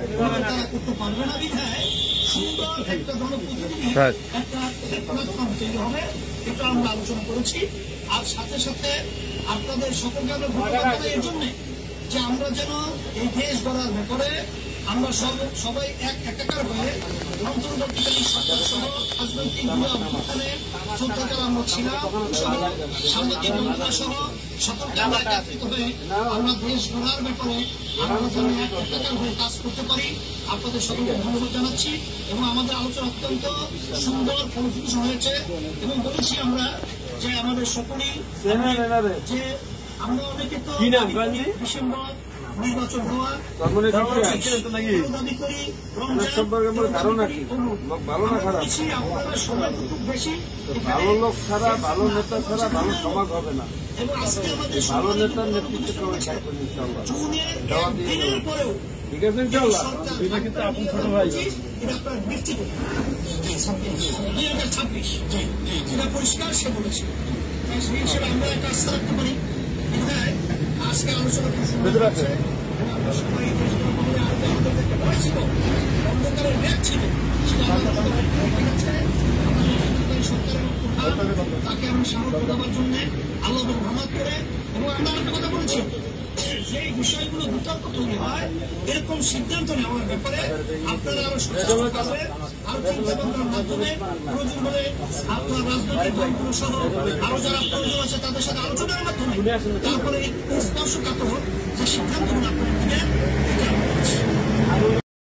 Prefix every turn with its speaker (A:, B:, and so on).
A: তারা করতে পারবে না বিধায় সুন্দর একটা জনপ্রতিনিধি একটা প্ল্যাটফর্ম তৈরি হবে, এটা আমরা আলোচনা করেছি। আর সাথে সাথে আপনাদের সকলকে আমরা ধন্যবাদ এই জন্যে যে আমরা যেন এই দেশ গড়ার ব্যাপারে আমরা সবাই একাকার হয়ে অন্তর্বর্তীকালীন সরকার সহ রাজনৈতিক অভ্যুত্থানে যোদ্ধাকাল আমরা ছিলাম সহ সাংবাদিক বন্ধুরা সহ সকলকে আমরা একত্রিত হয়ে আমরা দেশ গড়ার ব্যাপারে আমরা যেন একাকার হয়ে কাজ করতে পারি। আপনাদের সকলকে ধন্যবাদ জানাচ্ছি এবং আমাদের আলোচনা অত্যন্ত সুন্দর ফলপ্রসূ হয়েছে এবং বলেছি আমরা যে আমাদের সকলেই যে আমরা অনেকে তো ডিসেম্বর নির্বাচন হওয়া দাবি করি আপনারা সবাই খুব বেশি
B: ভালো লোক ছাড়া, ভালো নেতা ছাড়া ভালো সমাজ হবে না।
A: এবং আজকে আমাদের
B: ভালো নেতার নেতৃত্বে সবাই থাকবেন ইনশাআল্লাহ। ঠিক আছে ইনশাআল্লাহ।
A: এটা কিন্তু আপনি ছোট ভাই, এটা আপনার ব্যক্তিগত 2026 এটা পরিষ্কার সে বলেছে, সেই হিসেবে আমরা একটা আস্থা রাখতে পারি। আজকে আলোচনা আমরা সবাই আমাদের ভয় ছিল, অন্ধকারের ব্যাগ ছিল, তাকে আমি সামর্থ্য দেওয়ার জন্য আল্লাহ রহমত করে। এবং আমরা একটা কথা বলেছি, যে বিষয়গুলো বিতর্ক তৈরি হয় এরকম সিদ্ধান্ত নেওয়ার ব্যাপারে আপনারা আরো সচেতন থাকবেন, আরো চিন্তাভাবনার মাধ্যমে প্রয়োজন হলে আপনার রাজনৈতিক দলগুলো সহ আরো যারা প্রয়োজন আছে তাদের সাথে আলোচনার মাধ্যমে তারপরে স্পর্শকাতর যে সিদ্ধান্তগুলো আপনারা নেবেন